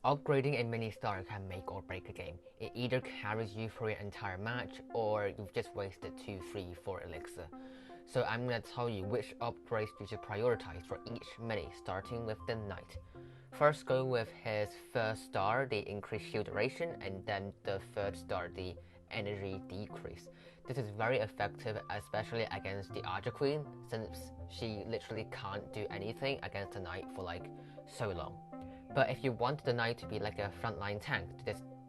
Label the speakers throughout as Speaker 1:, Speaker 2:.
Speaker 1: Upgrading a mini star can make or break a game. It either carries you through your entire match, or you've just wasted 2, 3, 4 elixir. So I'm gonna tell you which upgrades you should prioritize for each mini, starting with the knight. First, go with his first star, the increased shield duration, and then the third star, the energy decrease. This is very effective, especially against the Archer Queen, since she literally can't do anything against the knight for like so long. But if you want the knight to be like a frontline tank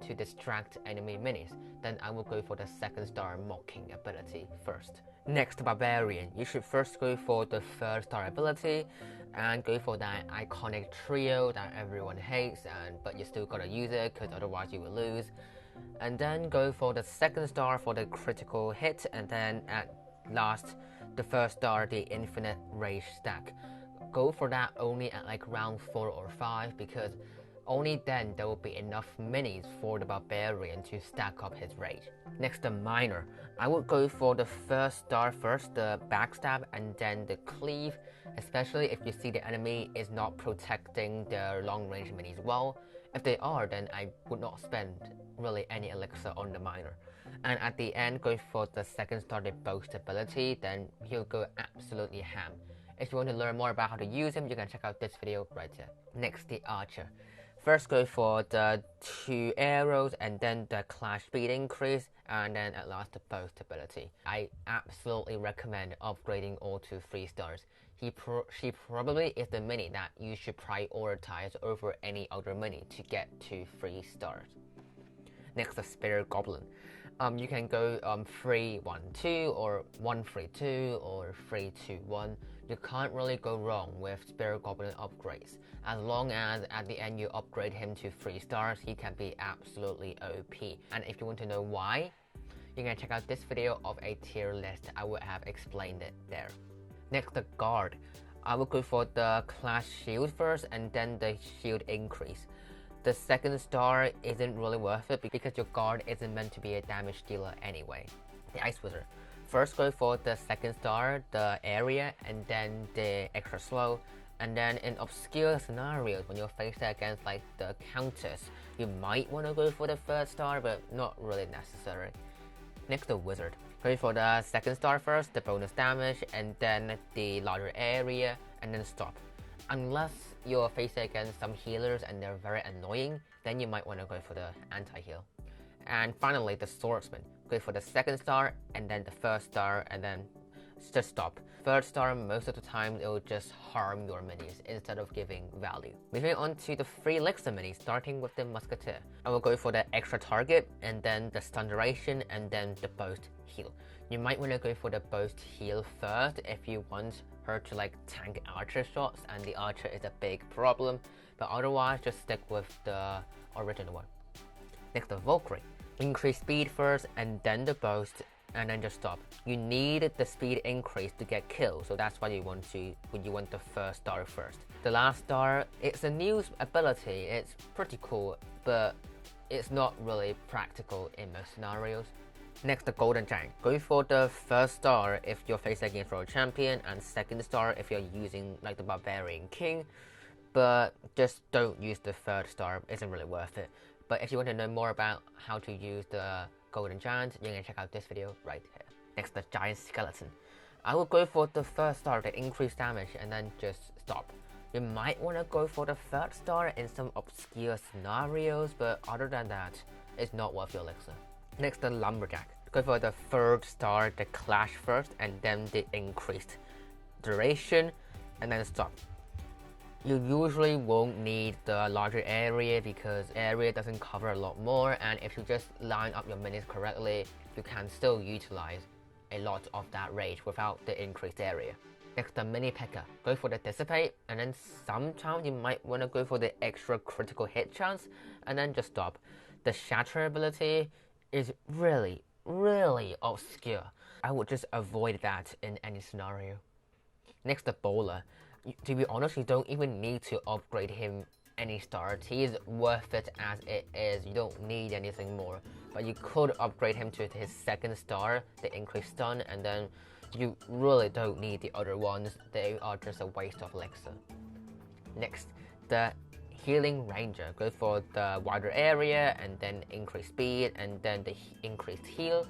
Speaker 1: to distract enemy minis, then I will go for the second star mocking ability first. Next, Barbarian. You should first go for the third star ability and go for that iconic trio that everyone hates, but you still gotta use it because otherwise you will lose. And then go for the second star for the critical hit, and then at last, the first star, the infinite rage stack. Go for that only at like round 4 or 5, because only then there will be enough minis for the Barbarian to stack up his rage. Next, the minor. I would go for the first star first, the backstab, and then the cleave, especially if you see the enemy is not protecting their long range minis well. If they are, then I would not spend really any elixir on the minor. And at the end, go for the second star, the boast ability, then he'll go absolutely ham. If you want to learn more about how to use him, you can check out this video right here. Next, the archer. First, go for the 2 arrows, and then the clash speed increase, and then at last the boast ability. I absolutely recommend upgrading all to 3 stars. She probably is the mini that you should prioritize over any other mini to get to 3 stars. Next, the Spirit Goblin. You can go 3-1-2 or 1-3-2 or 3-2-1. You can't really go wrong with Spirit Goblin upgrades. As long as at the end you upgrade him to 3 stars, he can be absolutely OP. And if you want to know why, you can check out this video of a tier list. I would have explained it there. Next, the guard. I will go for the clash shield first, and then the shield increase. The second star isn't really worth it because your guard isn't meant to be a damage dealer anyway. The Ice Wizard. First, go for the second star, the area, and then the extra slow. And then in obscure scenarios, when you're faced against like the counters, you might want to go for the third star, but not really necessary. Next, the Wizard. Go for the second star first, the bonus damage, and then the larger area, and then stop. Unless you're facing against some healers and they're very annoying, then you might want to go for the anti-heal. And finally, the Swordsman. Go for the second star, and then the first star, and then just stop. Third star, most of the time, it will just harm your minis instead of giving value. Moving on to the 3 elixir minis, starting with the Musketeer. I will go for the extra target, and then the stun duration, and then the boast heal. You might want to go for the boast heal first if you want her to like tank archer shots, and the archer is a big problem, but otherwise just stick with the original one. Next, the Valkyrie. Increase speed first, and then the boast, and then just stop. You need the speed increase to get kills, so that's why you want the first star first. The last star, it's a new ability. It's pretty cool, but it's not really practical in most scenarios. Next, the Golden Giant. Go for the first star if you're facing against Royal Champion, and second star if you're using like the Barbarian King, but just don't use the third star, isn't really worth it. But if you want to know more about how to use the Golden Giant, you can check out this video right here. Next, the Giant Skeleton. I will go for the first star to increase damage, and then just stop. You might want to go for the third star in some obscure scenarios, but other than that, it's not worth your elixir. Next, the Lumberjack. Go for the third star, the clash first, and then the increased duration, and then stop. You usually won't need the larger area because area doesn't cover a lot more, and if you just line up your minis correctly, you can still utilize a lot of that rage without the increased area. Next, the mini Pekka. Go for the dissipate, and then sometimes you might want to go for the extra critical hit chance, and then just stop. The shatter ability is really obscure. I would just avoid that in any scenario. Next, the bowler. To be honest, you don't even need to upgrade him any stars. He is worth it as it is. You don't need anything more. But you could upgrade him to his second star, the increased stun, and then you really don't need the other ones. They are just a waste of elixir. Next, the Healing Ranger, go for the wider area and then increase speed and then the increased heal.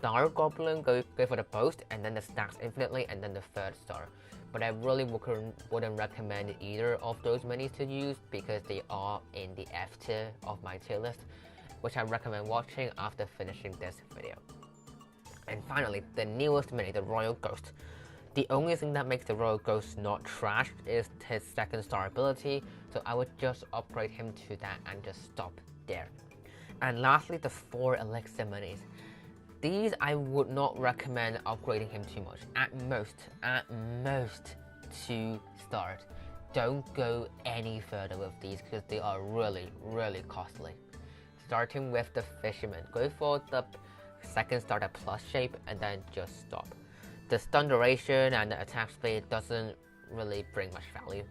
Speaker 1: Dark Goblin, go for the boost and then the stacks infinitely and then the 3rd star. But I really wouldn't recommend either of those minis to use because they are in the F tier of my tier list, which I recommend watching after finishing this video. And finally, the newest mini, the Royal Ghost. The only thing that makes the Royal Ghost not trash is his 2nd star ability, so I would just upgrade him to that and just stop there. And lastly, the 4 Elixir minis. These I would not recommend upgrading him too much. At most 2 stars. Don't go any further with these because they are really costly. Starting with the Fisherman, go for the 2nd starter plus shape and then just stop. The stun duration and the attack speed doesn't really bring much value.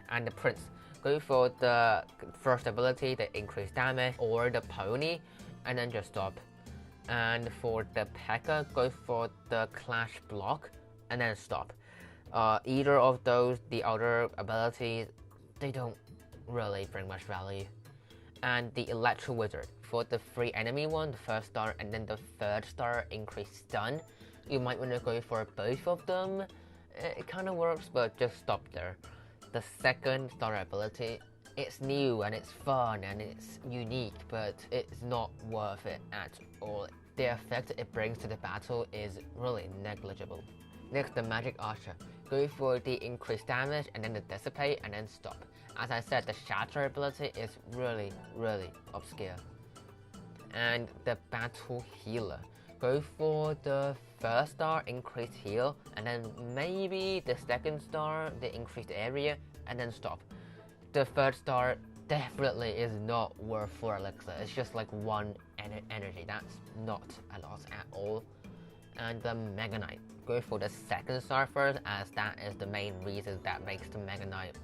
Speaker 1: And the Prince, go for the 1st ability, the increased damage, or the Pony, and then just stop. And for the Pekka, go for the Clash block, and then stop. Either of those, the other abilities, they don't really bring much value. And the Electro Wizard, for the free enemy one, the 1st star, and then the 3rd star increased stun. You might want to go for both of them. It kind of works, but just stop there. The 2nd star ability, it's new and it's fun and it's unique, but it's not worth it at all. The effect it brings to the battle is really negligible. Next, the Magic Archer. Go for the increased damage and then the Dissipate and then stop. As I said, the Shatter ability is really obscure. And the Battle Healer. Go for the 1st star increased heal and then maybe the 2nd star the increased area and then stop. The 3rd star definitely is not worth 4 elixir. It's just like 1 energy. That's not a lot at all. And the Mega Knight, go for the 2nd star first as that is the main reason that makes the Mega Knight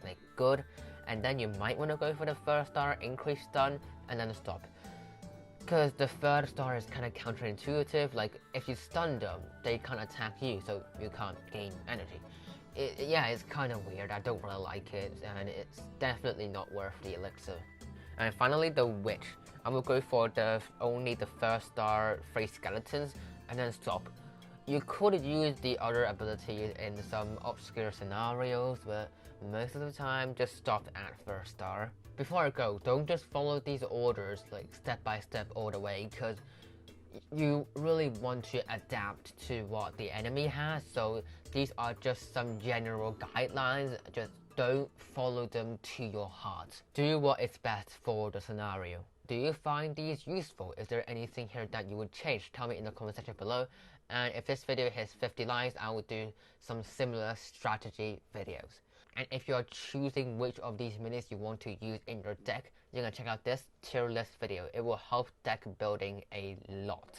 Speaker 1: like good. And then you might want to go for the 1st star increased stun and then stop. Because the 3rd star is kind of counterintuitive, like if you stun them, they can't attack you, so you can't gain energy. Yeah, it's kind of weird, I don't really like it, and it's definitely not worth the elixir. And finally, the Witch. I will go for only the 1st star 3 skeletons, and then stop. You could use the other abilities in some obscure scenarios, but most of the time, just stop at 1st star. Before I go, don't just follow these orders like step by step all the way, because you really want to adapt to what the enemy has, so these are just some general guidelines, just don't follow them to your heart. Do what is best for the scenario. Do you find these useful? Is there anything here that you would change? Tell me in the comment section below, and if this video hits 50 likes, I will do some similar strategy videos. And if you're choosing which of these minis you want to use in your deck, you're gonna check out this tier list video. It will help deck building a lot.